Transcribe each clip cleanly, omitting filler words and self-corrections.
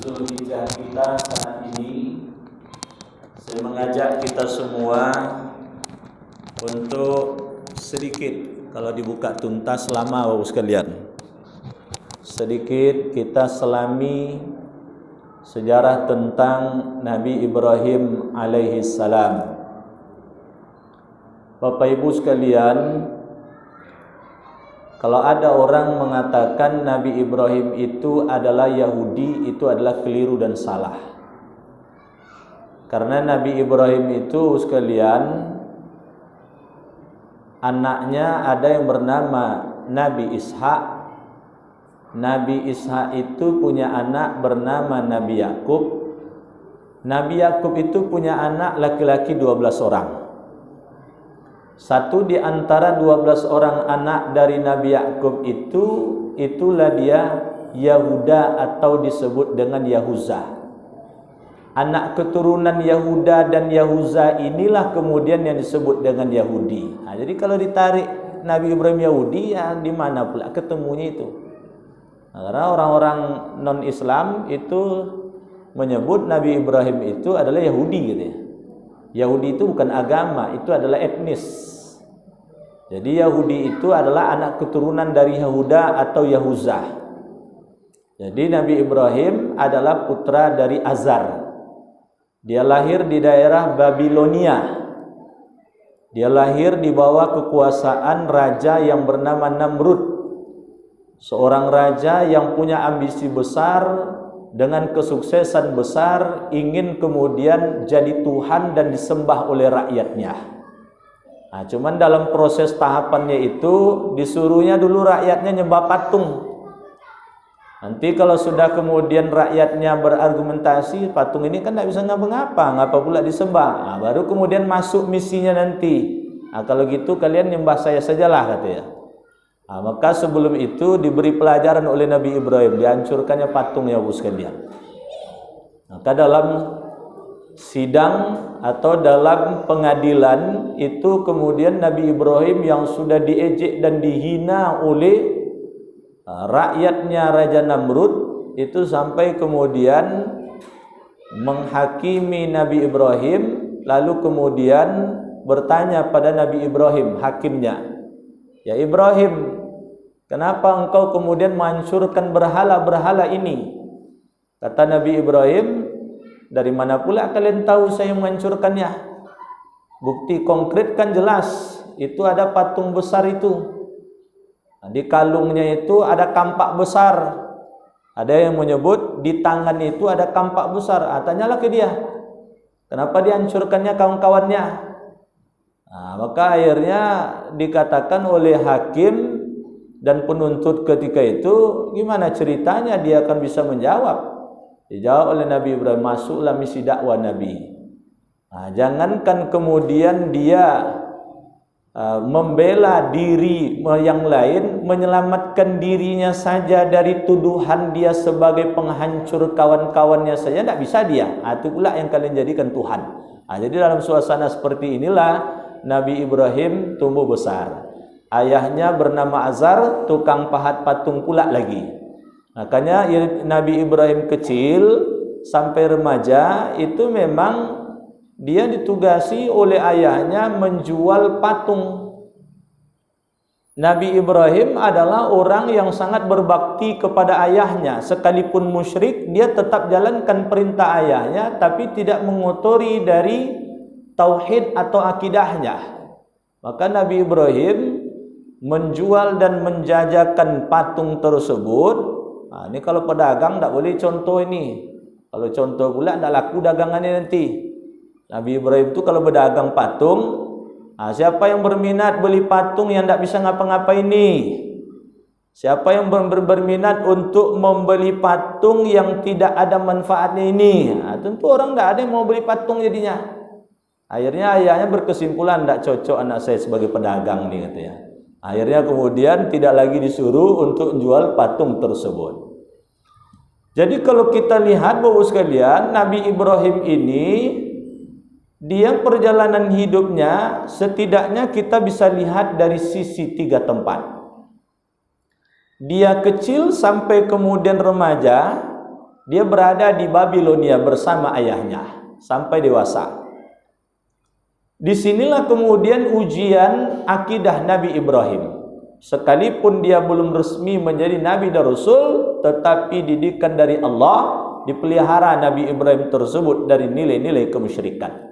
Zulhijjah kita saat ini, saya mengajak kita semua untuk sedikit, kalau dibuka tuntas lama Bapak sekalian, sedikit kita selami sejarah tentang Nabi Ibrahim alaihi salam. Bapak Ibu sekalian, kalau ada orang mengatakan Nabi Ibrahim itu adalah Yahudi, itu adalah keliru dan salah. Karena Nabi Ibrahim itu sekalian, anaknya ada yang bernama Nabi Ishak. Nabi Ishak itu punya anak bernama Nabi Yakub. Nabi Yakub itu punya anak laki-laki 12 orang. Satu di antara 12 orang anak dari Nabi Yakub itu, itulah dia Yahuda atau disebut dengan Yahuza. Anak keturunan Yahuda dan Yahuza inilah kemudian yang disebut dengan Yahudi. Nah, jadi kalau ditarik Nabi Ibrahim Yahudi, ya di mana pula ketemunya itu? Nah, karena orang-orang non-Islam itu menyebut Nabi Ibrahim itu adalah Yahudi gitu ya. Yahudi itu bukan agama, itu adalah etnis. Jadi Yahudi itu adalah anak keturunan dari Yahuda atau Yahuza. Jadi Nabi Ibrahim adalah putra dari Azar. Dia lahir di daerah Babilonia. Dia lahir di bawah kekuasaan raja yang bernama Namrud. Seorang raja yang punya ambisi besar, dengan kesuksesan besar, ingin kemudian jadi Tuhan dan disembah oleh rakyatnya. Nah, cuman dalam proses tahapannya itu disuruhnya dulu rakyatnya nyembah patung. Nanti kalau sudah kemudian rakyatnya berargumentasi, patung ini kan tidak bisa ngapa-ngapa, ngapa pula disembah. Nah, baru kemudian masuk misinya nanti. Nah, kalau gitu kalian nyembah saya sajalah katanya. Nah, maka sebelum itu diberi pelajaran oleh Nabi Ibrahim, dihancurkannya patungnya Bapak sekalian. Maka dalam sidang atau dalam pengadilan itu kemudian Nabi Ibrahim yang sudah diejek dan dihina oleh rakyatnya Raja Namrud itu sampai kemudian menghakimi Nabi Ibrahim, lalu kemudian bertanya pada Nabi Ibrahim hakimnya, "Ya Ibrahim, kenapa engkau kemudian menghancurkan berhala-berhala ini?" Kata Nabi Ibrahim, "Dari mana pula kalian tahu saya menghancurkannya? Bukti konkret kan jelas, itu ada patung besar itu. Di kalungnya itu ada kampak besar. Ada yang menyebut di tangan itu ada kampak besar." Tanyalah ke dia, kenapa dihancurkannya kawan-kawannya? Nah, maka akhirnya dikatakan oleh hakim dan penuntut ketika itu, gimana ceritanya dia akan bisa menjawab? Dijawab oleh Nabi Ibrahim, masuklah misi dakwah Nabi. Nah, jangankan kemudian dia membela diri yang lain, menyelamatkan dirinya saja dari tuduhan dia sebagai penghancur kawan-kawannya saja tidak bisa dia. Itu pula yang kalian jadikan Tuhan. Jadi dalam suasana seperti inilah Nabi Ibrahim tumbuh besar. Ayahnya bernama Azar, tukang pahat patung pula lagi. Makanya Nabi Ibrahim kecil sampai remaja itu memang dia ditugasi oleh ayahnya menjual patung. Nabi Ibrahim adalah orang yang sangat berbakti kepada ayahnya. Sekalipun musyrik, dia tetap jalankan perintah ayahnya, tapi tidak mengotori dari tauhid atau akidahnya. Maka Nabi Ibrahim menjual dan menjajakan patung tersebut. Nah, ini kalau pedagang tak boleh contoh ini. Kalau contoh pula tak laku dagangannya nanti. Nabi Ibrahim itu kalau berdagang patung, siapa yang berminat beli patung yang tak bisa ngapa-ngapain ini? Siapa yang berminat untuk membeli patung yang tidak ada manfaatnya ini? Tentu orang tak ada yang mau beli patung jadinya. Akhirnya ayahnya berkesimpulan tak cocok anak saya sebagai pedagang nih katanya. Akhirnya kemudian tidak lagi disuruh untuk jual patung tersebut. Jadi kalau kita lihat Bapak sekalian, Nabi Ibrahim ini dia perjalanan hidupnya setidaknya kita bisa lihat dari sisi 3 tempat. Dia kecil sampai kemudian remaja, Dia berada di Babilonia bersama ayahnya sampai dewasa. Disinilah kemudian ujian akidah Nabi Ibrahim. Sekalipun dia belum resmi menjadi Nabi dan Rasul, tetapi didikan dari Allah, dipelihara Nabi Ibrahim tersebut dari nilai-nilai kemusyrikan.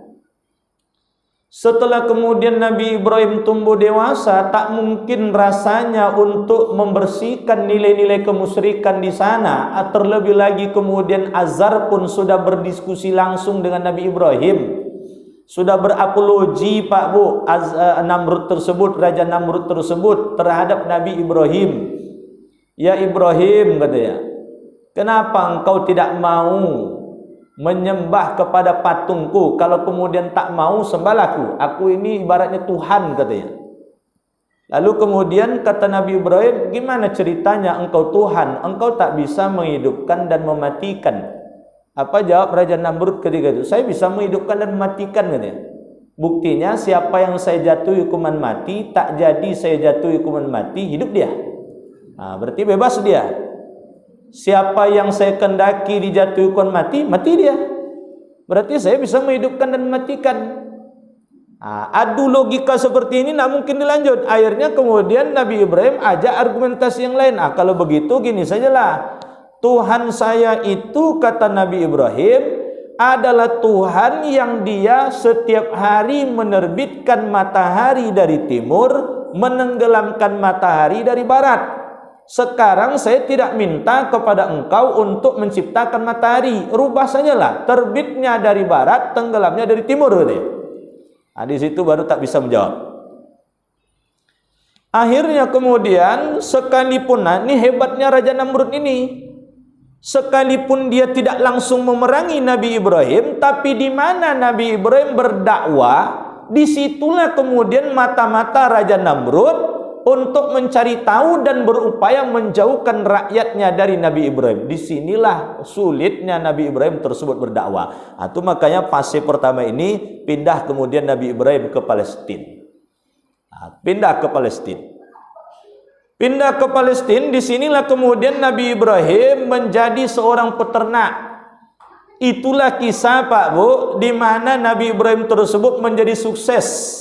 Setelah kemudian Nabi Ibrahim tumbuh dewasa, tak mungkin rasanya untuk membersihkan nilai-nilai kemusyrikan di sana. Terlebih lagi kemudian Azar pun sudah berdiskusi langsung dengan Nabi Ibrahim, sudah berapologi Pak Bu, Namrud tersebut, Raja Namrud tersebut terhadap Nabi Ibrahim. Ya Ibrahim, katanya, kenapa engkau tidak mau menyembah kepada patungku? Kalau kemudian tak mau, sembahlah aku ini ibaratnya Tuhan, katanya. Lalu kemudian kata Nabi Ibrahim, gimana ceritanya engkau Tuhan? Engkau tak bisa menghidupkan dan mematikan. Apa jawab Raja Namrud ketika itu? Saya bisa menghidupkan dan mematikan, katanya. Buktinya siapa yang saya jatuhi hukuman mati, tak jadi saya jatuhi hukuman mati, hidup dia. Nah, berarti bebas dia. Siapa yang saya kendaki dijatuhi hukuman mati, mati dia. Berarti saya bisa menghidupkan dan mematikan. Adu logika seperti ini tak mungkin dilanjut. Akhirnya kemudian Nabi Ibrahim ajak argumentasi yang lain. Kalau begitu gini sajalah. Tuhan saya itu, kata Nabi Ibrahim, adalah Tuhan yang dia setiap hari menerbitkan matahari dari timur, menenggelamkan matahari dari barat. Sekarang saya tidak minta kepada engkau untuk menciptakan matahari, rubah sajalah, terbitnya dari barat, tenggelamnya dari timur, katanya. Di situ baru tak bisa menjawab. Akhirnya kemudian sekalipun, ini hebatnya Raja Namrud ini, sekalipun dia tidak langsung memerangi Nabi Ibrahim, tapi di mana Nabi Ibrahim berdakwah, disitulah kemudian mata-mata Raja Namrud untuk mencari tahu dan berupaya menjauhkan rakyatnya dari Nabi Ibrahim. Disinilah sulitnya Nabi Ibrahim tersebut berdakwah. Itu makanya fase pertama ini pindah kemudian Nabi Ibrahim ke Palestina. Pindah ke Palestina. Pindah ke Palestina, disinilah kemudian Nabi Ibrahim menjadi seorang peternak. Itulah kisah Pak Bu, di mana Nabi Ibrahim tersebut menjadi sukses.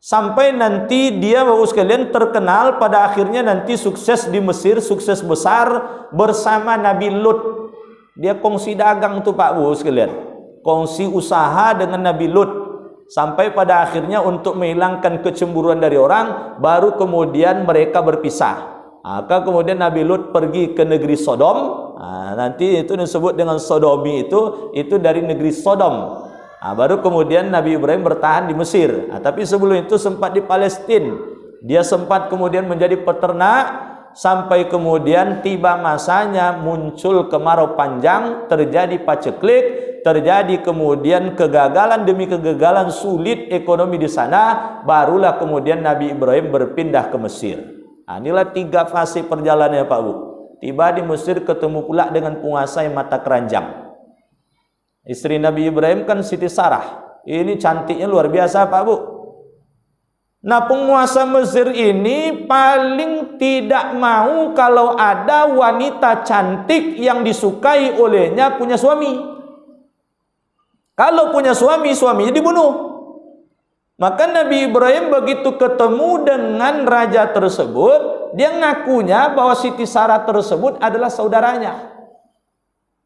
Sampai nanti dia bagus sekalian terkenal, pada akhirnya nanti sukses di Mesir, sukses besar bersama Nabi Lut. Dia kongsi dagang tuh Pak Bu sekalian, kongsi usaha dengan Nabi Lut. Sampai pada akhirnya untuk menghilangkan kecemburuan dari orang, baru kemudian mereka berpisah. Maka kemudian Nabi Lut pergi ke negeri Sodom. Nanti itu disebut dengan Sodomi, itu dari negeri Sodom. Baru kemudian Nabi Ibrahim bertahan di Mesir. Tapi sebelum itu sempat di Palestina. Dia sempat kemudian menjadi peternak, sampai kemudian tiba masanya muncul kemarau panjang, terjadi paceklik, terjadi kemudian kegagalan demi kegagalan, sulit ekonomi di sana. Barulah kemudian Nabi Ibrahim berpindah ke Mesir. Inilah 3 fase perjalanannya Pak Bu. Tiba di Mesir, ketemu pula dengan penguasa yang mata keranjang. Istri Nabi Ibrahim kan Siti Sarah. Ini cantiknya luar biasa Pak Bu. Nah, penguasa Mesir ini paling tidak mau kalau ada wanita cantik yang disukai olehnya punya suami. Kalau punya suami, suaminya dibunuh. Maka Nabi Ibrahim begitu ketemu dengan raja tersebut, dia ngakunya bahwa Siti Sarah tersebut adalah saudaranya.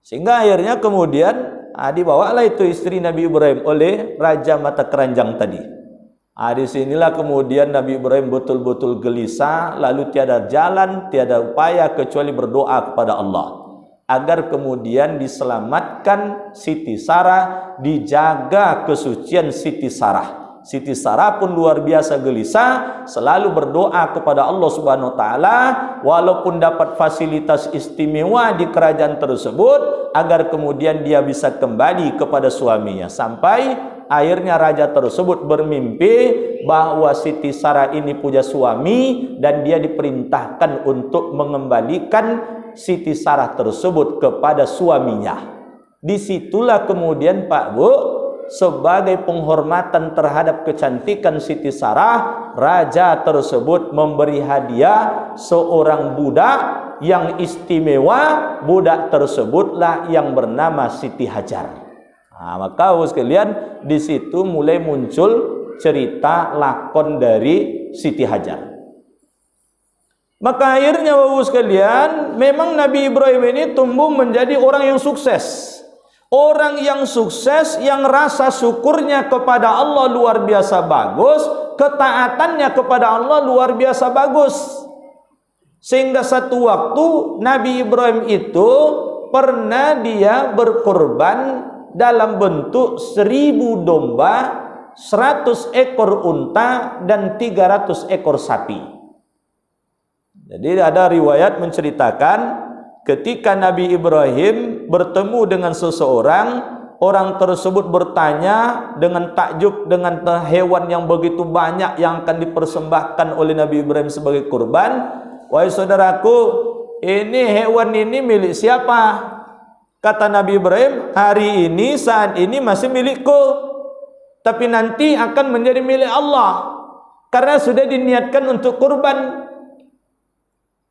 Sehingga akhirnya kemudian dibawalah itu istri Nabi Ibrahim oleh raja mata keranjang tadi. Di sinilah kemudian Nabi Ibrahim betul-betul gelisah, lalu tiada jalan, tiada upaya kecuali berdoa kepada Allah agar kemudian diselamatkan Siti Sarah, dijaga kesucian Siti Sarah. Siti Sarah pun luar biasa gelisah, selalu berdoa kepada Allah Subhanahu wa taala walaupun dapat fasilitas istimewa di kerajaan tersebut agar kemudian dia bisa kembali kepada suaminya. Sampai akhirnya raja tersebut bermimpi bahwa Siti Sarah ini punya suami dan dia diperintahkan untuk mengembalikan Siti Sarah tersebut kepada suaminya. Disitulah kemudian Pak Bu, sebagai penghormatan terhadap kecantikan Siti Sarah, raja tersebut memberi hadiah seorang budak yang istimewa, budak tersebutlah yang bernama Siti Hajar. Maka sekalian di situ mulai muncul cerita lakon dari Siti Hajar. Maka akhirnya Bapak sekalian, memang Nabi Ibrahim ini tumbuh menjadi orang yang sukses. Orang yang sukses, yang rasa syukurnya kepada Allah luar biasa bagus, ketaatannya kepada Allah luar biasa bagus. Sehingga satu waktu Nabi Ibrahim itu pernah dia berkorban dalam bentuk 1000 domba, 100 ekor unta, dan 300 ekor sapi. Jadi ada riwayat menceritakan ketika Nabi Ibrahim bertemu dengan seseorang, orang tersebut bertanya dengan takjub dengan hewan yang begitu banyak yang akan dipersembahkan oleh Nabi Ibrahim sebagai kurban. Wahai saudaraku, ini hewan ini milik siapa? Kata Nabi Ibrahim, hari ini, saat ini masih milikku, tapi nanti akan menjadi milik Allah karena sudah diniatkan untuk kurban.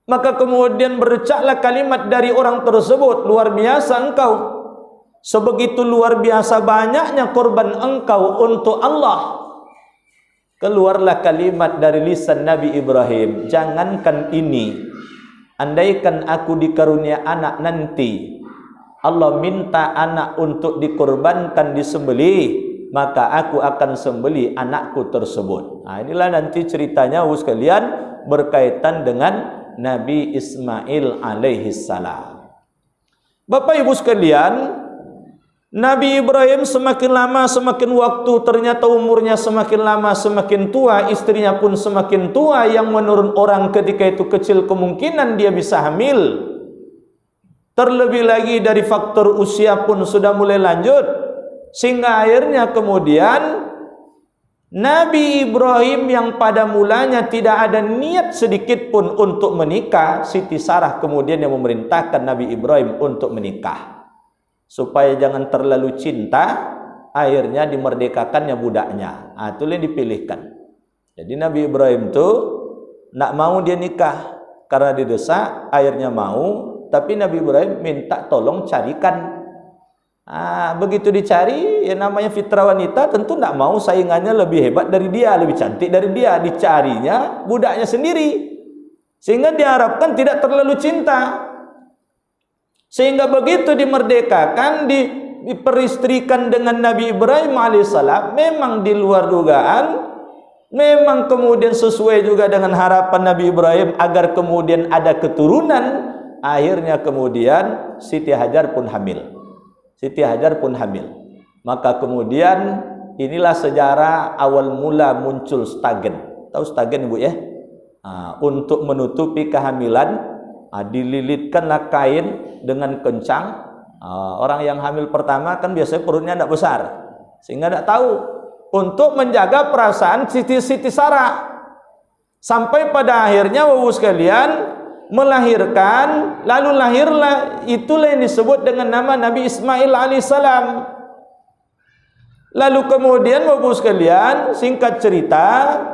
Maka kemudian bercaklah kalimat dari orang tersebut, luar biasa engkau, sebegitu luar biasa banyaknya korban engkau untuk Allah. Keluarlah kalimat dari lisan Nabi Ibrahim, jangankan ini, andaikan aku dikarunia anak nanti, Allah minta anak untuk dikorbankan, disembelih, maka aku akan sembelih anakku tersebut. Inilah nanti ceritanya sekalian berkaitan dengan Nabi Ismail alaihi salam. Bapak Ibu sekalian, Nabi Ibrahim semakin lama semakin waktu, ternyata umurnya semakin lama semakin tua, istrinya pun semakin tua, yang menurut orang ketika itu kecil kemungkinan dia bisa hamil. Terlebih lagi dari faktor usia pun sudah mulai lanjut, sehingga akhirnya kemudian Nabi Ibrahim yang pada mulanya tidak ada niat sedikit pun untuk menikah, Siti Sarah kemudian yang memerintahkan Nabi Ibrahim untuk menikah. Supaya jangan terlalu cinta, akhirnya dimerdekakannya budaknya. Itu yang dipilihkan. Jadi Nabi Ibrahim itu nak mau dia nikah karena didesak, akhirnya mau, tapi Nabi Ibrahim minta tolong carikan. Begitu dicari, ya namanya fitrah wanita tentu tidak mau saingannya lebih hebat dari dia, lebih cantik dari dia. Dicarinya budaknya sendiri, sehingga diharapkan tidak terlalu cinta. Sehingga begitu dimerdekakan, diperistrikan dengan Nabi Ibrahim alaihissalam, memang di luar dugaan, memang kemudian sesuai juga dengan harapan Nabi Ibrahim agar kemudian ada keturunan. Akhirnya kemudian Siti Hajar pun hamil. Siti Hajar pun hamil. Maka kemudian inilah sejarah awal mula muncul stagen. Tahu stagen Ibu ya? Untuk menutupi kehamilan, dililitkanlah kain dengan kencang. Orang yang hamil pertama kan biasanya perutnya tidak besar, sehingga tidak tahu. Untuk menjaga perasaan Siti Sarah, sampai pada akhirnya Bapak sekalian melahirkan, lalu lahirlah, itulah yang disebut dengan nama Nabi Ismail alaihissalam. Lalu kemudian Bapak sekalian, singkat cerita,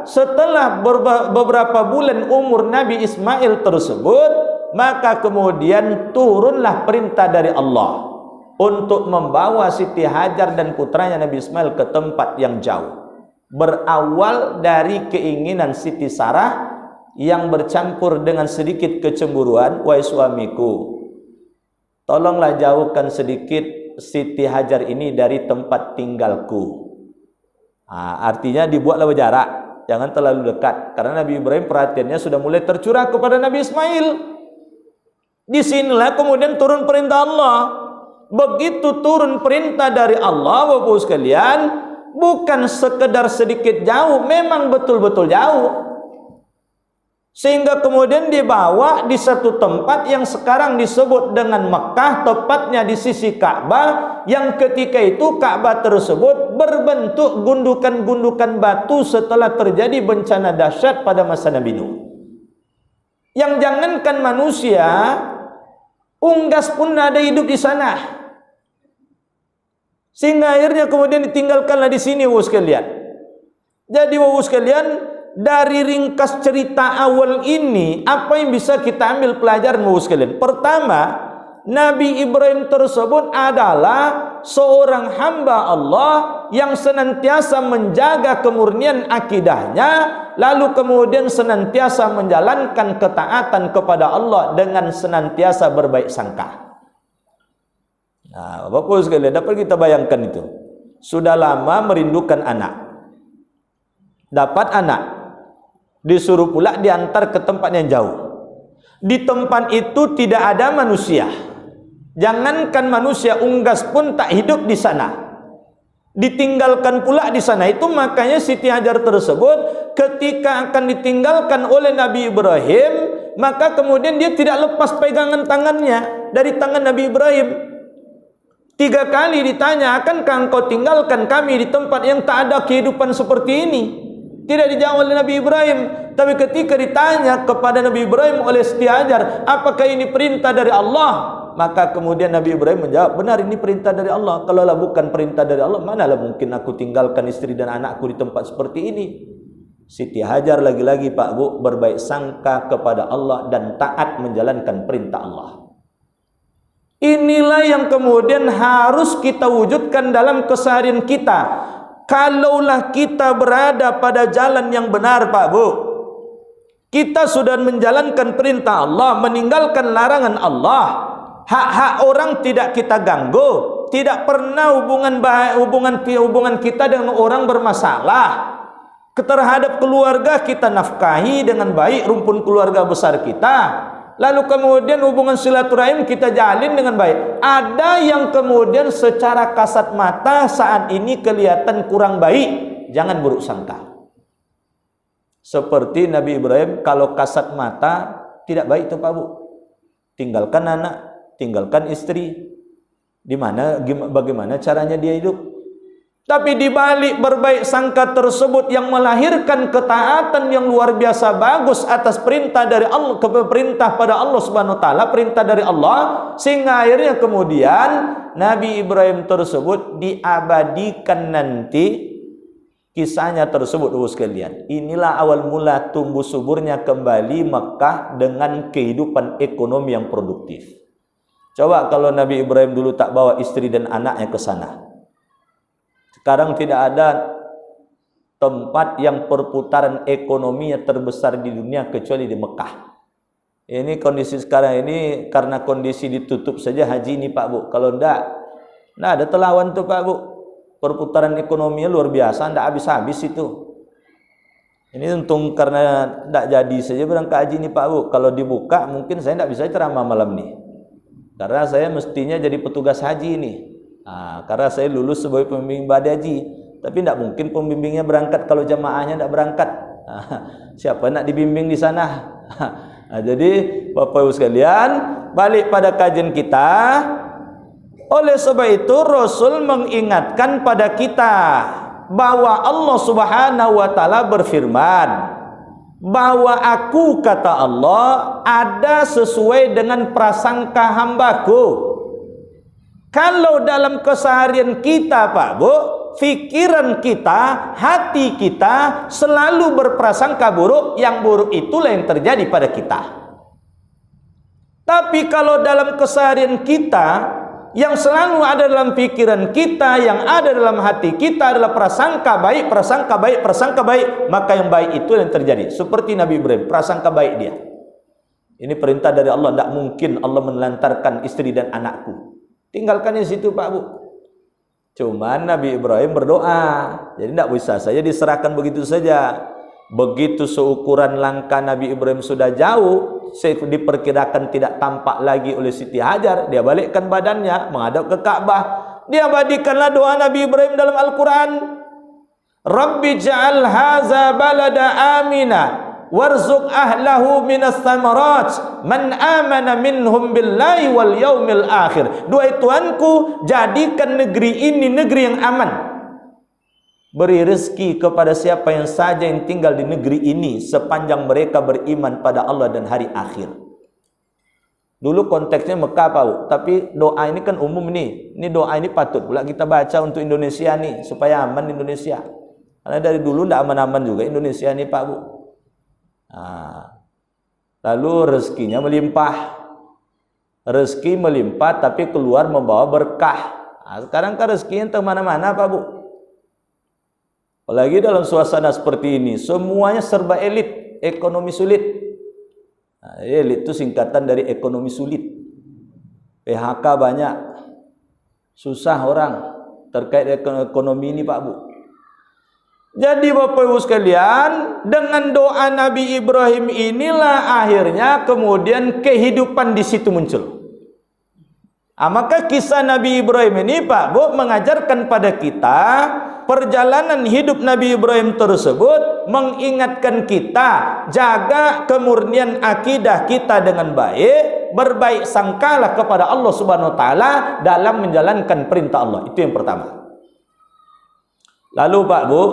setelah beberapa bulan umur Nabi Ismail tersebut, maka kemudian turunlah perintah dari Allah untuk membawa Siti Hajar dan putranya Nabi Ismail ke tempat yang jauh. Berawal dari keinginan Siti Sarah yang bercampur dengan sedikit kecemburuan, wahai suamiku, tolonglah jauhkan sedikit Siti Hajar ini dari tempat tinggalku. Artinya dibuatlah jarak, jangan terlalu dekat, karena Nabi Ibrahim perhatiannya sudah mulai tercurah kepada Nabi Ismail. Disinilah kemudian turun perintah Allah. Begitu turun perintah dari Allah, Bapak sekalian, bukan sekedar sedikit jauh, memang betul-betul jauh. Sehingga kemudian dibawa di satu tempat yang sekarang disebut dengan Mekah, tepatnya di sisi Ka'bah, yang ketika itu Ka'bah tersebut berbentuk gundukan-gundukan batu setelah terjadi bencana dahsyat pada masa Nabi Nuh. Yang jangankan manusia, unggas pun ada hidup di sana. Sehingga akhirnya kemudian ditinggalkanlah di sini Bapak sekalian. Jadi Bapak sekalian, dari ringkas cerita awal ini, apa yang bisa kita ambil pelajaran sekalian? Pertama, Nabi Ibrahim tersebut adalah seorang hamba Allah yang senantiasa menjaga kemurnian akidahnya, lalu kemudian senantiasa menjalankan ketaatan kepada Allah dengan senantiasa berbaik sangka. Nah, Bapak sekalian, dapat kita bayangkan itu. Sudah lama merindukan anak, dapat anak, disuruh pula diantar ke tempat yang jauh. Di tempat itu tidak ada manusia. Jangankan manusia unggas pun tak hidup di sana. Ditinggalkan pula di sana. Itu makanya Siti Hajar tersebut ketika akan ditinggalkan oleh Nabi Ibrahim, maka kemudian dia tidak lepas pegangan tangannya dari tangan Nabi Ibrahim. 3 kali ditanya, akankah engkau tinggalkan kami di tempat yang tak ada kehidupan seperti ini? Tidak dijawab oleh Nabi Ibrahim. Tapi ketika ditanya kepada Nabi Ibrahim oleh Siti Hajar, apakah ini perintah dari Allah? Maka kemudian Nabi Ibrahim menjawab, benar, ini perintah dari Allah. Kalaulah bukan perintah dari Allah, manalah mungkin aku tinggalkan istri dan anakku di tempat seperti ini. Siti Hajar lagi-lagi Pak Bu berbaik sangka kepada Allah dan taat menjalankan perintah Allah. Inilah yang kemudian harus kita wujudkan dalam keseharian kita. Kalaulah kita berada pada jalan yang benar Pak Bu, kita sudah menjalankan perintah Allah, meninggalkan larangan Allah, hak-hak orang tidak kita ganggu, tidak pernah hubungan kita dengan orang bermasalah, terhadap keluarga kita nafkahi dengan baik rumpun keluarga besar kita, lalu kemudian hubungan silaturahim kita jalin dengan baik. Ada yang kemudian secara kasat mata saat ini kelihatan kurang baik, jangan buruk sangka. Seperti Nabi Ibrahim, kalau kasat mata tidak baik itu Pak Bu, tinggalkan anak, tinggalkan istri, bagaimana caranya dia hidup. Tapi di balik berbaik sangka tersebut yang melahirkan ketaatan yang luar biasa bagus atas perintah dari Allah, perintah pada Allah Subhanahu wa taala, perintah dari Allah, sehingga akhirnya kemudian Nabi Ibrahim tersebut diabadikan nanti kisahnya tersebut sekalian. Inilah awal mula tumbuh suburnya kembali Mekah dengan kehidupan ekonomi yang produktif. Coba kalau Nabi Ibrahim dulu tak bawa istri dan anaknya ke sana. Sekarang tidak ada tempat yang perputaran ekonominya terbesar di dunia kecuali di Mekah. Ini kondisi sekarang ini karena kondisi ditutup saja haji ini Pak Bu. Kalau tidak ada telawan tuh Pak Bu. Perputaran ekonominya luar biasa, tidak habis-habis itu. Ini untung karena tidak jadi saja berangkat haji ini Pak Bu. Kalau dibuka mungkin saya tidak bisa ceramah malam ini. Karena saya mestinya jadi petugas haji ini. Karena saya lulus sebagai pembimbing ibadah haji, tapi tidak mungkin pembimbingnya berangkat kalau jamaahnya tidak berangkat. Siapa nak dibimbing di sana? Jadi Bapak Ibu sekalian, balik pada kajian kita. Oleh sebab itu Rasul mengingatkan pada kita bahwa Allah Subhanahu wa taala berfirman bahwa aku, kata Allah, ada sesuai dengan prasangka hambaku. Kalau dalam keseharian kita Pak Bu, fikiran kita, hati kita selalu berprasangka buruk, yang buruk itulah yang terjadi pada kita. Tapi kalau dalam keseharian kita, yang selalu ada dalam pikiran kita, yang ada dalam hati kita adalah prasangka baik, prasangka baik, prasangka baik, maka yang baik itu yang terjadi. Seperti Nabi Ibrahim, prasangka baik dia. Ini perintah dari Allah, tidak mungkin Allah menelantarkan istri dan anakku. Tinggalkan di situ Pak Bu. Cuman Nabi Ibrahim berdoa, jadi tidak bisa saja diserahkan begitu saja. Begitu seukuran langkah Nabi Ibrahim sudah jauh, diperkirakan tidak tampak lagi oleh Siti Hajar, dia balikkan badannya menghadap ke Ka'bah. Dia abadikanlah doa Nabi Ibrahim dalam Al-Quran. Rabbi ja'al haza balada amina warzuq ahlahu minas samarat man amana minhum billahi wal yaumil akhir. Doa Tuhanku, jadikan negeri ini negeri yang aman. Beri rezeki kepada siapa yang saja yang tinggal di negeri ini sepanjang mereka beriman pada Allah dan hari akhir. Dulu konteksnya Mekah Pak, tapi doa ini kan umum nih. Ini doa ini patut pula kita baca untuk Indonesia nih, supaya aman Indonesia. Karena dari dulu tidak aman-aman juga Indonesia ini Pak Bu. Lalu rezekinya melimpah. Rezeki melimpah tapi keluar membawa berkah. Sekarang kan rezekinya kemana-mana Pak Bu. Apalagi dalam suasana seperti ini, semuanya serba elit, ekonomi sulit. Elit itu singkatan dari ekonomi sulit. PHK banyak, susah orang terkait ekonomi ini Pak Bu. Jadi Bapak Ibu sekalian, dengan doa Nabi Ibrahim inilah akhirnya kemudian kehidupan di situ muncul. Maka kisah Nabi Ibrahim ini Pak Bu mengajarkan pada kita, perjalanan hidup Nabi Ibrahim tersebut mengingatkan kita jaga kemurnian akidah kita dengan baik, berbaik sangkalah kepada Allah Subhanahu wa taala dalam menjalankan perintah Allah. Itu yang pertama. Lalu Pak Bu,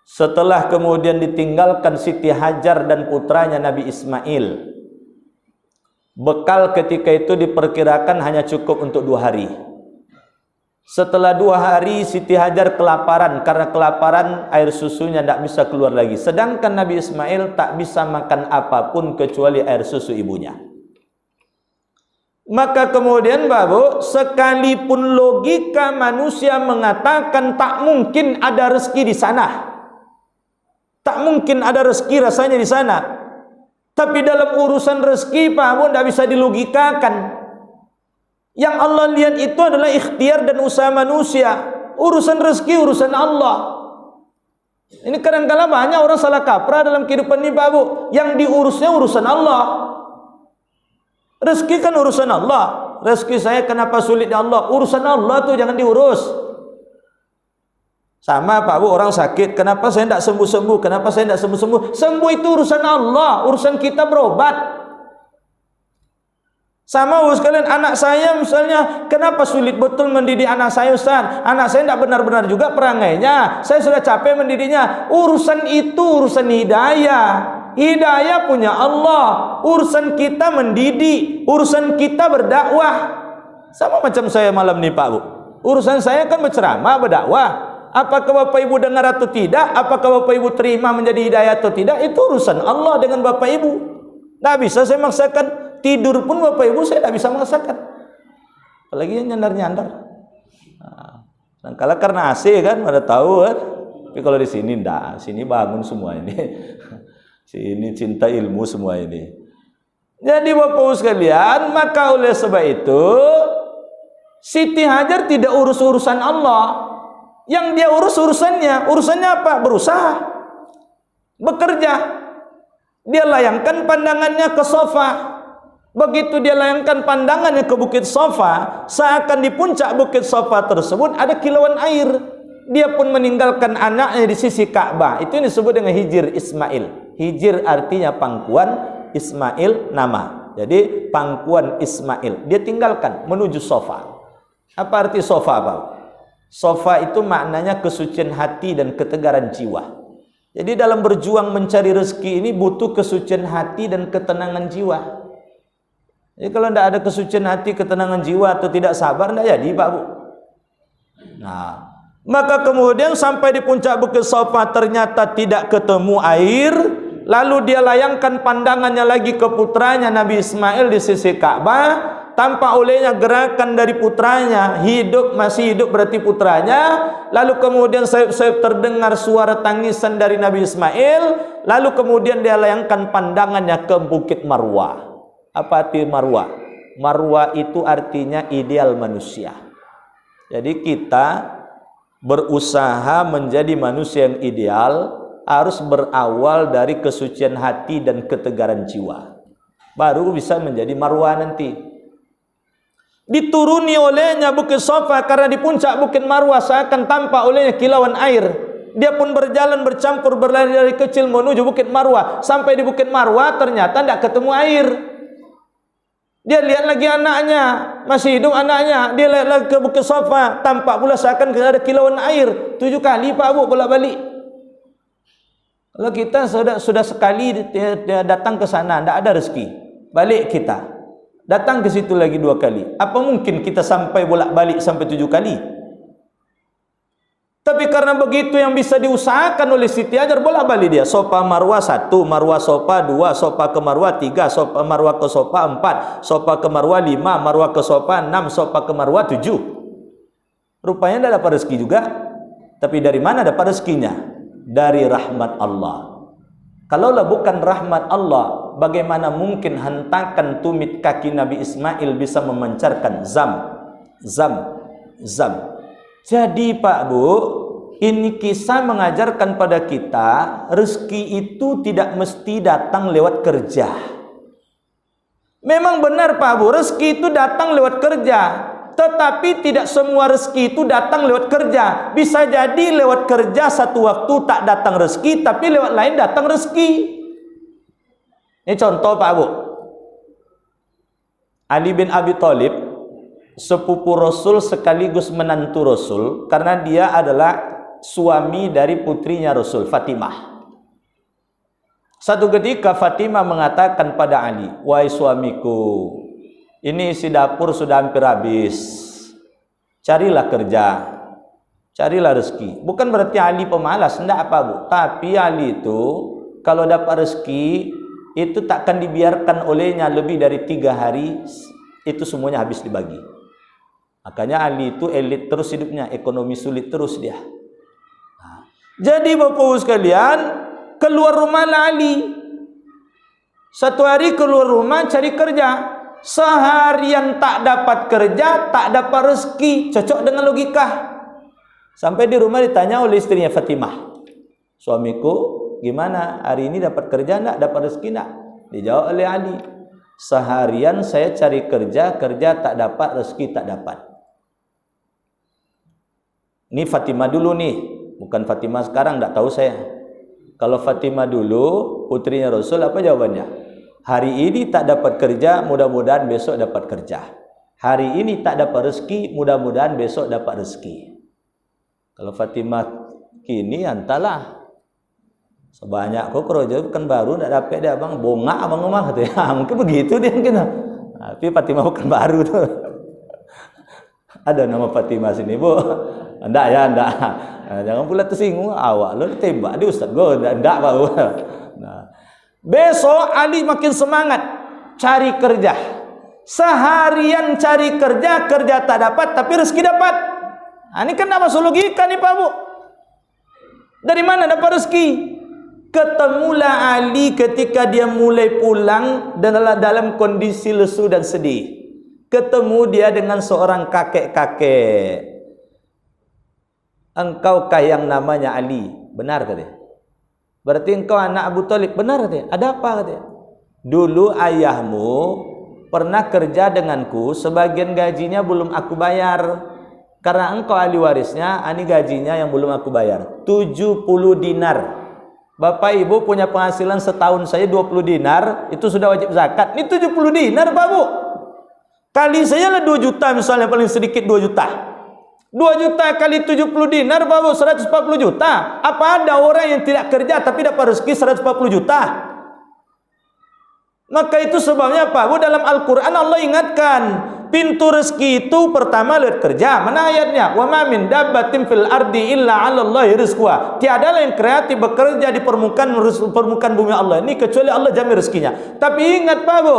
setelah kemudian ditinggalkan Siti Hajar dan putranya Nabi Ismail, bekal ketika itu diperkirakan hanya cukup untuk 2 hari. Setelah 2 hari Siti Hajar kelaparan, karena kelaparan air susunya tidak bisa keluar lagi. Sedangkan Nabi Ismail tak bisa makan apapun kecuali air susu ibunya. Maka kemudian Bapak, sekalipun logika manusia mengatakan tak mungkin ada rezeki di sana, tak mungkin ada rezeki rasanya di sana, tapi dalam urusan rezeki Pak Bu tidak bisa dilogikakan. Yang Allah lihat itu adalah ikhtiar dan usaha manusia. Urusan rezeki urusan Allah. Ini kadang-kadang banyak orang salah kaprah dalam kehidupan ini Pak Bu. Yang diurusnya urusan Allah. Rezeki kan urusan Allah. Rezeki saya kenapa sulit ya Allah? Urusan Allah tuh jangan diurus. Sama Pak Bu, orang sakit, kenapa saya tidak sembuh-sembuh? Kenapa saya tidak sembuh-sembuh? Sembuh itu urusan Allah, urusan kita berobat. Sama Bu sekalian, anak saya misalnya, kenapa sulit betul mendidik anak saya Ustaz? Anak saya tidak benar-benar juga perangainya, saya sudah capek mendidiknya. Urusan itu urusan hidayah. Hidayah punya Allah. Urusan kita mendidik, urusan kita berdakwah. Sama macam saya malam ini Pak Bu. Urusan saya kan berceramah, berdakwah. Apakah Bapak Ibu dengar atau tidak, apakah Bapak Ibu terima menjadi hidayah atau tidak, itu urusan Allah dengan Bapak Ibu. Tidak bisa saya maksakan. Tidur pun Bapak Ibu saya tidak bisa maksakan. Apalagi nyandar-nyandar. Nah, kalau karena AC kan pada tahu kan. Tapi kalau di sini tidak, sini bangun semua ini. Sini cinta ilmu semua ini. Jadi Bapak Ibu sekalian, maka oleh sebab itu Siti Hajar tidak urus urusan Allah. Yang dia urus urusannya. Urusannya apa? Berusaha, bekerja. Dia layangkan pandangannya ke Safa. Begitu dia layangkan pandangannya ke Bukit Safa, seakan di puncak Bukit Safa tersebut ada kilauan air. Dia pun meninggalkan anaknya di sisi Ka'bah. Itu yang disebut dengan Hijir Ismail. Hijir artinya pangkuan, Ismail nama. Jadi pangkuan Ismail. Dia tinggalkan menuju Safa. Apa arti Safa, Pak? Safa itu maknanya kesucian hati dan ketegaran jiwa. Jadi dalam berjuang mencari rezeki ini butuh kesucian hati dan ketenangan jiwa. Jadi kalau tidak ada kesucian hati, ketenangan jiwa atau tidak sabar, tidak jadi Pak Bu. Nah, maka kemudian sampai di puncak Bukit Safa ternyata tidak ketemu air. Lalu dia layangkan pandangannya lagi ke putranya Nabi Ismail di sisi Ka'bah. Tampak olehnya gerakan dari putranya, masih hidup berarti putranya. Lalu kemudian sayup-sayup terdengar suara tangisan dari Nabi Ismail. Lalu kemudian dia layangkan pandangannya ke Bukit Marwah. Apa arti Marwah? Marwah itu artinya ideal manusia. Jadi kita berusaha menjadi manusia yang ideal harus berawal dari kesucian hati dan ketegaran jiwa. Baru bisa menjadi Marwah nanti. Dituruni olehnya Bukit Safa karena di puncak Bukit Marwah seakan tampak olehnya kilauan air. Dia pun berjalan bercampur berlari dari kecil menuju Bukit Marwah. Sampai di Bukit Marwah ternyata tidak ketemu air. Dia lihat lagi anaknya, masih hidup anaknya. Dia lihat lagi ke Bukit Safa, tampak pula seakan ada kilauan air. 7 kali Pak Bu bolak-balik. Kalau kita sudah sekali datang ke sana, tidak ada rezeki, balik kita. Datang ke situ lagi 2 kali. Apa mungkin kita sampai bolak-balik sampai 7 kali? Tapi karena begitu yang bisa diusahakan oleh Siti Hajar, bola-balik dia. Sofa marwah 1, marwah sofa 2, sofa ke marwah 3, sofa marwah ke sofa 4, sofa ke marwah 5, marwah ke sofa 6, sofa ke marwah 7. Rupanya tidak dapat rezeki juga. Tapi dari mana dapat rezekinya? Dari rahmat Allah. Kalaulah bukan rahmat Allah, bagaimana mungkin hentakan tumit kaki Nabi Ismail bisa memancarkan zam. Jadi Pak Bu, ini kisah mengajarkan pada kita rezeki itu tidak mesti datang lewat kerja. Memang benar Pak Bu, rezeki itu datang lewat kerja, tetapi tidak semua rezeki itu datang lewat kerja. Bisa jadi lewat kerja satu waktu tak datang rezeki, tapi lewat lain datang rezeki. Ini contoh Pak Bu, Ali bin Abi Thalib, sepupu Rasul sekaligus menantu Rasul, karena dia adalah suami dari putrinya Rasul, Fatimah. Satu ketika Fatimah mengatakan pada Ali, "Wahai suamiku, ini isi dapur sudah hampir habis. Carilah kerja, carilah rezeki." Bukan berarti Ali pemalas, enggak apa Bu. Tapi Ali itu kalau dapat rezeki itu takkan dibiarkan olehnya lebih dari 3 hari, itu semuanya habis dibagi. Makanya Ali itu elit terus hidupnya, ekonomi sulit terus dia. Jadi Bapak-Ibu sekalian, keluar rumah Ali. Satu hari keluar rumah cari kerja. Seharian tak dapat kerja, tak dapat rezeki. Cocok dengan logika. Sampai di rumah ditanya oleh istrinya Fatimah, "Suamiku, gimana? Hari ini dapat kerja enggak? Dapat rezeki enggak?" Dijawab oleh Ali, "Seharian saya cari kerja, kerja tak dapat, rezeki tak dapat." Ini Fatimah dulu nih, bukan Fatimah sekarang, enggak tahu saya. Kalau Fatimah dulu, putrinya Rasul, apa jawabannya? Hari ini tak dapat kerja, mudah-mudahan besok dapat kerja. Hari ini tak dapat rezeki, mudah-mudahan besok dapat rezeki. Kalau Fatimah kini, entahlah. Sebanyak kok kerja bukan baru, tak dapat dia abang, bongak abang ngomong katanya. Mungkin begitu dia mungkin. Tapi Fatimah bukan baru tuh. Ada nama Fatimah sini Bu? Enggak ya, enggak. Nah, jangan pula tersinggung, awak lo ditembak di Ustaz gue, enggak Pak. Nah, besok Ali makin semangat cari kerja. Seharian cari kerja, kerja tak dapat, tapi rezeki dapat. Nah, ini kan masuk logika nih Pak Bu. Dari mana dapat rezeki? Ketemulah Ali ketika dia mulai pulang dan dalam kondisi lesu dan sedih. Ketemu dia dengan seorang kakek-kakek. "Engkaukah yang namanya Ali?" "Benar," katanya. "Berarti engkau anak Abu Thalib?" "Benar," katanya. "Ada apa?" katanya. "Dulu ayahmu pernah kerja denganku, sebagian gajinya belum aku bayar. Karena engkau ahli warisnya, ini gajinya yang belum aku bayar. 70 dinar. Bapak Ibu punya penghasilan setahun saya 20 dinar, itu sudah wajib zakat. Ini 70 dinar Pak Bu. Kali saya lah 2 juta misalnya, paling sedikit 2 juta. 2 juta kali 70 dinar Pak Bu, 140 juta. Apa ada orang yang tidak kerja tapi dapat rezeki 140 juta? Maka itu sebabnya Pak Bu, dalam Al-Quran Allah ingatkan, pintu rezeki itu pertama lewat kerja. Mana ayatnya? "Wa ma min dabbatin fil ardi illa 'alallahi rizquha." Tiadalah yang kreatif bekerja di permukaan bumi Allah ini kecuali Allah jamin rezekinya. Tapi ingat Pak Bu,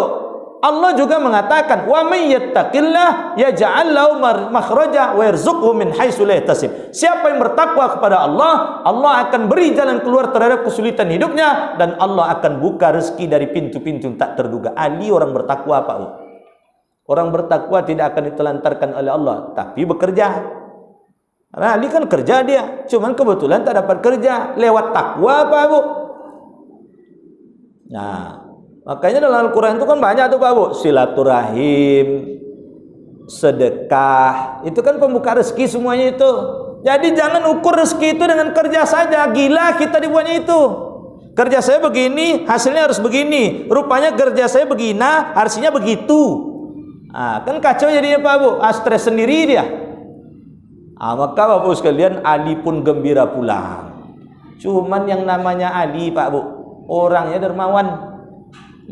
Allah juga mengatakan, "Wa may yattaqillah yaj'al lahu makhraja wa yarzuqhu min haitsu la yahtasib." Siapa yang bertakwa kepada Allah, Allah akan beri jalan keluar terhadap kesulitan hidupnya, dan Allah akan buka rezeki dari pintu-pintu yang tak terduga. Ali orang bertakwa Pak Bu. Orang bertakwa tidak akan ditelantarkan oleh Allah, tapi bekerja. Karena Ali kan kerja dia, cuman kebetulan tak dapat kerja lewat takwa Pak Bu. Nah, makanya dalam Al-Quran itu kan banyak tuh Pak Bu, silaturahim, sedekah, itu kan pembuka rezeki semuanya itu. Jadi jangan ukur rezeki itu dengan kerja saja, gila kita dibuatnya itu. Kerja saya begini, hasilnya harus begini. Rupanya kerja saya begini, hasilnya begitu. Nah, kan kacau jadinya Pak Bu, stres sendiri dia. Maka Bapak sekalian, Ali pun gembira pulang. Cuman yang namanya Ali Pak Bu, orangnya dermawan.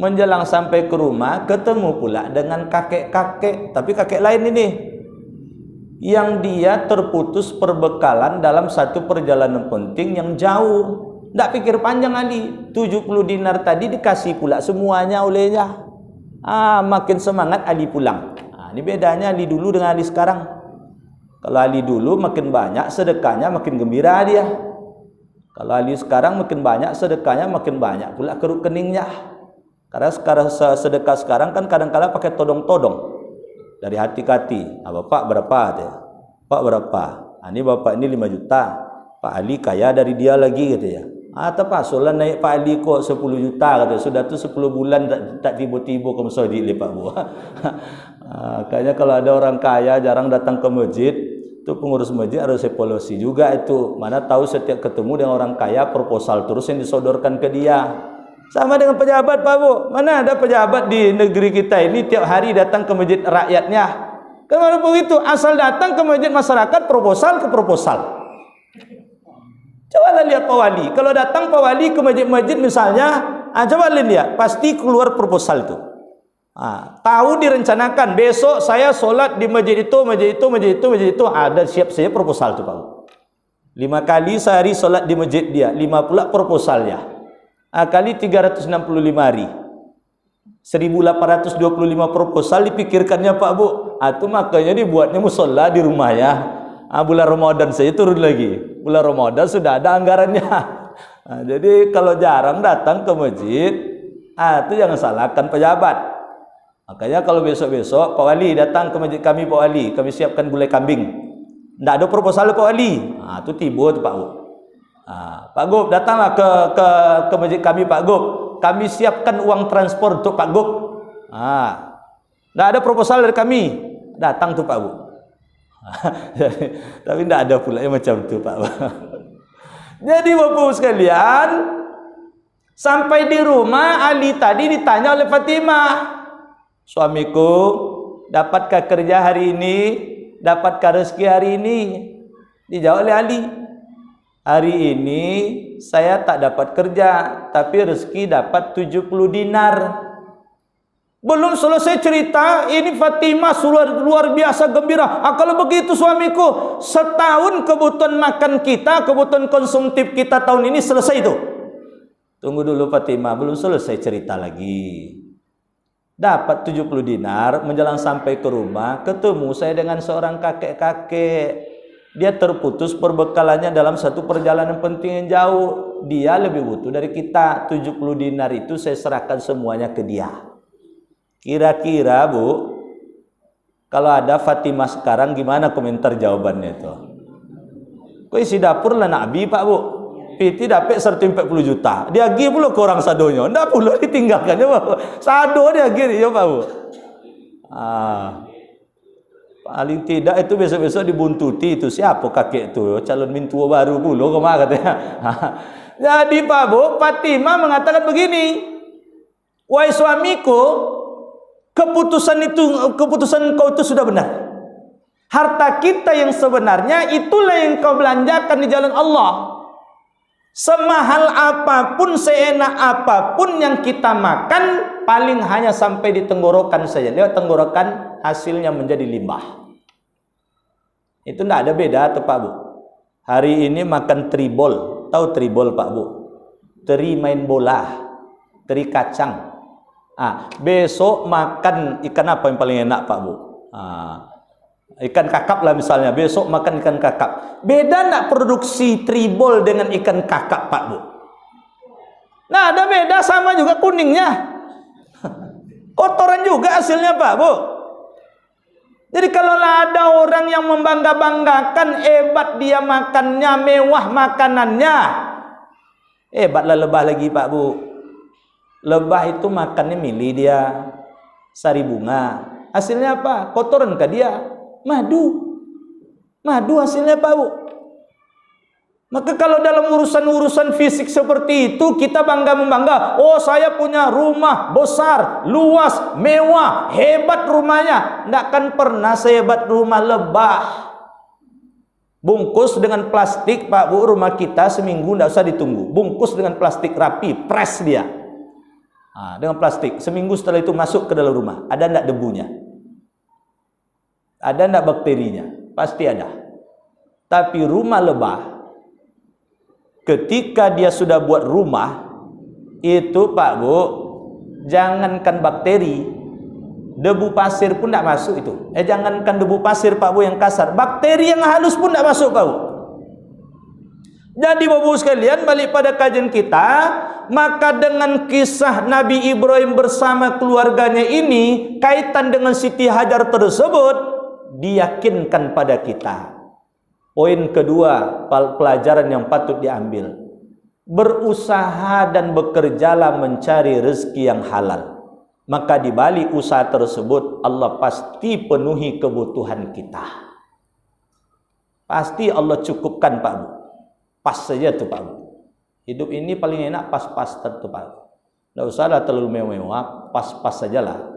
Menjelang sampai ke rumah, ketemu pula dengan kakek-kakek, tapi kakek lain ini. yang dia terputus perbekalan dalam satu perjalanan penting yang jauh. Tak pikir panjang Ali, 70 dinar tadi dikasih pula semuanya olehnya. Makin semangat Ali pulang. Ini bedanya Ali dulu dengan Ali sekarang. Kalau Ali dulu makin banyak sedekahnya makin gembira dia. Kalau Ali sekarang makin banyak sedekahnya makin banyak pula keruk keningnya. Karena sekarang sedekah sekarang kan kadang-kadang pakai todong-todong. Dari hati ke hati. Bapak berapa? Pak berapa? Ini bapak ini 5 juta. Pak Ali kaya dari dia lagi gitu ya. Apa soalan naik Pak Ali kok 10 juta kata. Sudah tu 10 bulan tak tiba-tiba ke masjid Pak Bu. Kayaknya kalau ada orang kaya jarang datang ke masjid, itu pengurus masjid harus evaluasi juga itu. Mana tahu setiap ketemu dengan orang kaya proposal terus yang disodorkan ke dia. Sama dengan pejabat Pak Bu. Mana ada pejabat di negeri kita ini tiap hari datang ke masjid rakyatnya. Kemana begitu? Asal datang ke masjid masyarakat proposal ke proposal. Coba lihat Pak Wali. Kalau datang Pak Wali ke masjid-masjid misalnya, coba lihat, pasti keluar proposal itu. Tahu direncanakan besok saya sholat di masjid itu, masjid itu, masjid itu, masjid itu. Ada siap saya proposal itu Pak. 5 kali sehari sholat di masjid dia, 5 pula proposalnya. Kali 365 hari. 1825 proposal dipikirkannya Pak Bu. Itu makanya dibuatnya musola di rumahnya. Bulan Ramadan saja turun lagi. Bulan Ramadan sudah ada anggarannya. Jadi kalau jarang datang ke masjid, itu jangan salahkan pejabat. Makanya kalau besok-besok Pak Wali datang ke masjid kami, Pak Wali, kami siapkan gulai kambing. Tidak ada proposal Pak Wali. Itu tiba tu Pak Gub. Pak Gub datanglah ke masjid kami Pak Gub. Kami siapkan uang transport untuk Pak Gub. Tidak ada proposal dari kami. Datang tu Pak Gub. Tapi tidak ada pula yang macam itu Pak. Jadi Bapak sekalian, sampai di rumah Ali tadi ditanya oleh Fatimah, suamiku dapatkah kerja hari ini, dapatkah rezeki hari ini? Dijawab oleh Ali, hari ini saya tak dapat kerja, tapi rezeki dapat 70 dinar. Belum selesai cerita, ini Fatimah luar biasa gembira. Kalau begitu suamiku, setahun kebutuhan makan kita, kebutuhan konsumtif kita tahun ini selesai itu. Tunggu dulu Fatimah, belum selesai cerita lagi. Dapat 70 dinar, menjelang sampai ke rumah, ketemu saya dengan seorang kakek-kakek. Dia terputus perbekalannya dalam satu perjalanan penting yang jauh. Dia lebih butuh dari kita. 70 dinar itu saya serahkan semuanya ke dia. Kira-kira Bu, kalau ada Fatimah sekarang gimana komentar jawabannya itu? Kok isi dapur lah Nabi Pak Bu, piti dapat 140 juta, dia pergi pula ke orang sadonya, tidak pula ditinggalkannya Pak Bu. Sado dia pergi ya Pak Bu. Paling tidak itu besok-besok dibuntuti itu siapa kakek itu, calon mintua baru pula kemana katanya. Jadi Pak Bu, Fatimah mengatakan begini, wahai suamiku, keputusan kau itu sudah benar. Harta kita yang sebenarnya itulah yang kau belanjakan di jalan Allah. Semahal apapun, seenak apapun yang kita makan, paling hanya sampai di tenggorokan saja. Lewat tenggorokan hasilnya menjadi limbah. Itu tidak ada beda tuh Pak Bu. Hari ini makan tribol. Tahu tribol Pak Bu? Teri main bola, teri kacang. Besok makan ikan apa yang paling enak Pak Bu? Ikan kakap lah misalnya. Besok makan ikan kakap. Beda nak produksi tribol dengan ikan kakap Pak Bu? Nah ada beda, sama juga kuningnya. Kotoran juga hasilnya Pak Bu. Jadi kalau ada orang yang membangga-banggakan hebat dia makannya, mewah makanannya, hebatlah lebah lagi Pak Bu. Lebah itu makannya milih dia, sari bunga. Hasilnya apa? Kotoran ke dia? Madu. Madu hasilnya Pak Bu. Maka kalau dalam urusan-urusan fisik seperti itu kita bangga-membangga, oh saya punya rumah besar, luas, mewah, hebat rumahnya. Tidak akan pernah sehebat rumah lebah. Bungkus dengan plastik Pak Bu, rumah kita seminggu tidak usah ditunggu. Bungkus dengan plastik rapi, press dia. Dengan plastik, seminggu setelah itu masuk ke dalam rumah. Ada tidak debunya? Ada tidak bakterinya? pasti ada. Tapi rumah lebah, ketika dia sudah buat rumah, itu Pak Bu, jangankan bakteri, debu pasir pun tidak masuk itu. Jangankan debu pasir Pak Bu yang kasar, bakteri yang halus pun tidak masuk Pak Bu. Jadi Bapak Ibu sekalian, balik pada kajian kita, maka dengan kisah Nabi Ibrahim bersama keluarganya ini, kaitan dengan Siti Hajar tersebut, diyakinkan pada kita. Poin kedua, pelajaran yang patut diambil. Berusaha dan bekerjalah mencari rezeki yang halal. Maka di balik usaha tersebut, Allah pasti penuhi kebutuhan kita. Pasti Allah cukupkan Pak Bu. Pas saja tuh Pak Bu. Hidup ini paling enak pas-pas tuh Pak Bu. Tidak usahlah terlalu mewah, pas-pas sajalah.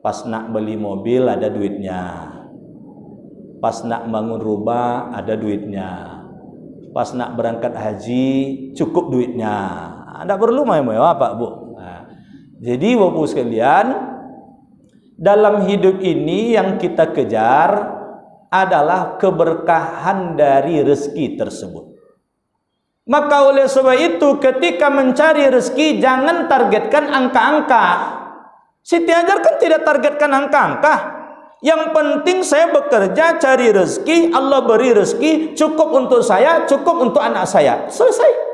Pas nak beli mobil ada duitnya. Pas nak bangun rumah ada duitnya. Pas nak berangkat haji cukup duitnya. Tidak perlu mewah Pak Bu. Nah, jadi Bapak Ibu sekalian, dalam hidup ini yang kita kejar adalah keberkahan dari rezeki tersebut. Maka oleh sebab itu ketika mencari rezeki jangan targetkan angka-angka. Siti Hajar kan tidak targetkan angka-angka. Yang penting saya bekerja cari rezeki, Allah beri rezeki, cukup untuk saya, cukup untuk anak saya. Selesai.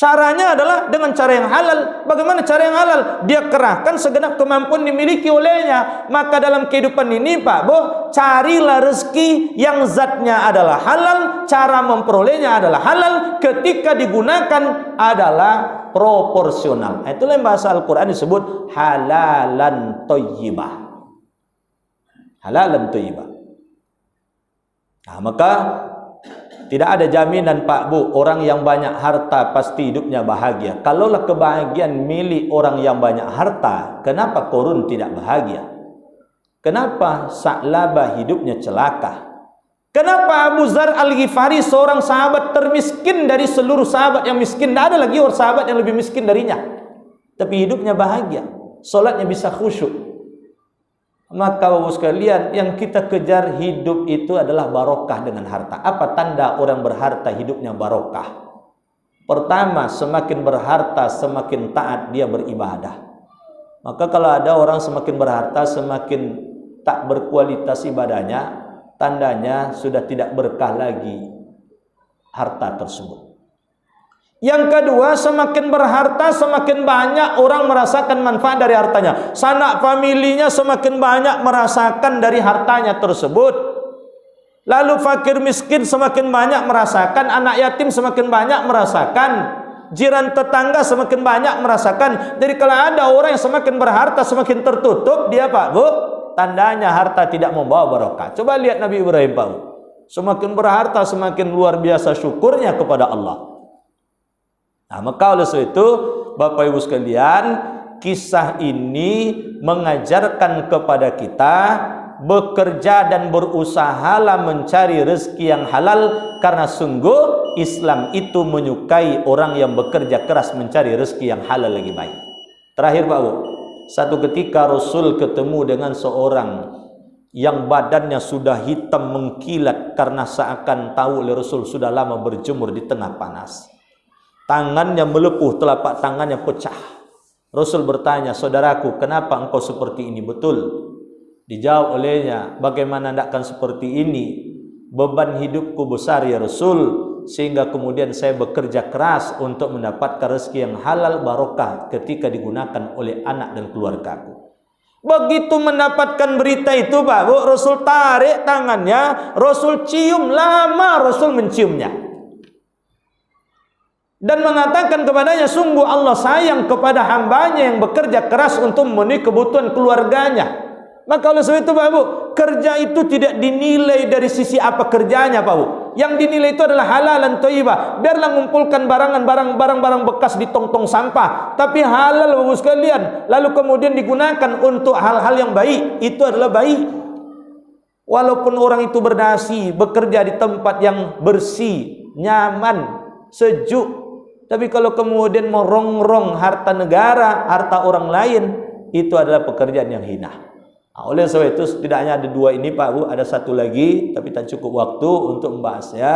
Caranya adalah dengan cara yang halal. Bagaimana cara yang halal? Dia kerahkan segenap kemampuan dimiliki olehnya. Maka dalam kehidupan ini Pak Bu, carilah rezeki yang zatnya adalah halal, cara memperolehnya adalah halal, ketika digunakan adalah proporsional. Itulah yang bahasa Al-Quran disebut halalan thayyibah. Halalan thayyibah. Nah, maka tidak ada jaminan Pak Bu, orang yang banyak harta pasti hidupnya bahagia. Kalaulah kebahagiaan milik orang yang banyak harta, kenapa Qarun tidak bahagia? Kenapa Sa'labah hidupnya celaka? Kenapa Abu Dzar Al-Ghifari seorang sahabat termiskin dari seluruh sahabat yang miskin? Tidak ada lagi orang sahabat yang lebih miskin darinya. Tapi hidupnya bahagia. Solatnya bisa khusyuk. Maka Bapak sekalian, yang kita kejar hidup itu adalah barokah dengan harta. Apa tanda orang berharta hidupnya barokah? Pertama, semakin berharta semakin taat dia beribadah. Maka kalau ada orang semakin berharta semakin tak berkualitas ibadahnya, tandanya sudah tidak berkah lagi harta tersebut. Yang kedua, semakin berharta semakin banyak orang merasakan manfaat dari hartanya. Sanak familinya semakin banyak merasakan dari hartanya tersebut. Lalu fakir miskin semakin banyak merasakan, anak yatim semakin banyak merasakan, jiran tetangga semakin banyak merasakan. Jadi kalau ada orang yang semakin berharta semakin tertutup, dia Pak Bu, tandanya harta tidak membawa barokah. Coba lihat Nabi Ibrahim Pak Bu. Semakin berharta semakin luar biasa syukurnya kepada Allah. Nah, maka oleh sebab itu Bapak Ibu sekalian, kisah ini mengajarkan kepada kita bekerja dan berusahalah mencari rezeki yang halal, karena sungguh Islam itu menyukai orang yang bekerja keras mencari rezeki yang halal lagi baik. Terakhir Pak Bu, satu ketika Rasul ketemu dengan seorang yang badannya sudah hitam mengkilat karena seakan tahu oleh Rasul sudah lama berjemur di tengah panas. Tangannya melepuh, telapak tangannya pecah. Rasul bertanya, saudaraku, kenapa engkau seperti ini? Betul. Dijawab olehnya, bagaimana tidak akan seperti ini? Beban hidupku besar ya Rasul, sehingga kemudian saya bekerja keras untuk mendapatkan rezeki yang halal barokah ketika digunakan oleh anak dan keluargaku. Begitu mendapatkan berita itu Pak Bu, Rasul tarik tangannya, Rasul cium, lama Rasul menciumnya. Dan mengatakan kepadanya, sungguh Allah sayang kepada hambanya yang bekerja keras untuk memenuhi kebutuhan keluarganya. Maka oleh sebab itu Pak Bu, kerja itu tidak dinilai dari sisi apa kerjanya Pak Bu. Yang dinilai itu adalah halalan thayyibah. Biarlah mengumpulkan barang-barang bekas di tong-tong sampah, tapi halal Bapak Bu sekalian. Lalu kemudian digunakan untuk hal-hal yang baik, itu adalah baik. Walaupun orang itu berdasi, bekerja di tempat yang bersih, nyaman, sejuk, tapi kalau kemudian merongrong harta negara, harta orang lain, itu adalah pekerjaan yang hina. Oleh sebab itu tidak hanya ada dua ini Pak Bu, ada satu lagi tapi tak cukup waktu untuk membahasnya,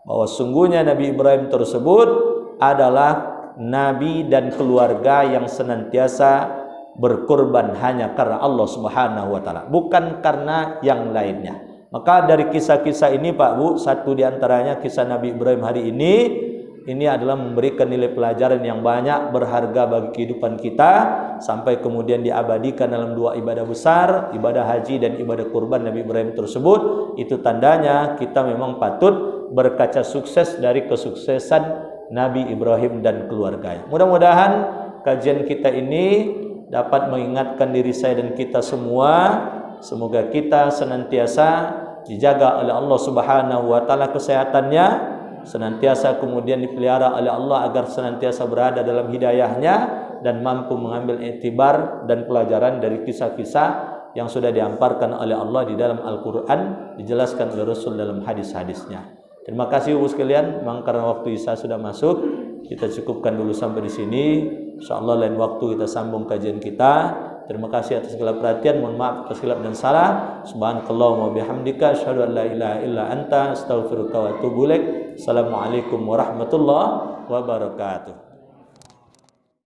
bahwa sungguhnya Nabi Ibrahim tersebut adalah nabi dan keluarga yang senantiasa berkorban hanya karena Allah Subhanahu wa taala, bukan karena yang lainnya. Maka dari kisah-kisah ini Pak Bu, satu di antaranya kisah Nabi Ibrahim hari ini adalah memberikan nilai pelajaran yang banyak berharga bagi kehidupan kita, sampai kemudian diabadikan dalam dua ibadah besar, ibadah haji dan ibadah kurban Nabi Ibrahim tersebut. Itu tandanya kita memang patut berkaca sukses dari kesuksesan Nabi Ibrahim dan keluarganya. Mudah-mudahan kajian kita ini dapat mengingatkan diri saya dan kita semua, semoga kita senantiasa dijaga oleh Allah Subhanahu wa taala kesehatannya, senantiasa kemudian dipelihara oleh Allah agar senantiasa berada dalam hidayahnya dan mampu mengambil iktibar dan pelajaran dari kisah-kisah yang sudah diamparkan oleh Allah di dalam Al-Quran, dijelaskan oleh Rasul dalam hadis-hadisnya. Terima kasih Ibu sekalian, memang karena waktu Isya sudah masuk, kita cukupkan dulu sampai di sini. InsyaAllah lain waktu kita sambung kajian kita. Terima kasih atas segala perhatian, mohon maaf atas silap dan salah. Subhanakallahumma bihamdika asyhadu an la ilaha illa anta astaghfiruka wa atubu ilaik. Assalamualaikum warahmatullahi wabarakatuh.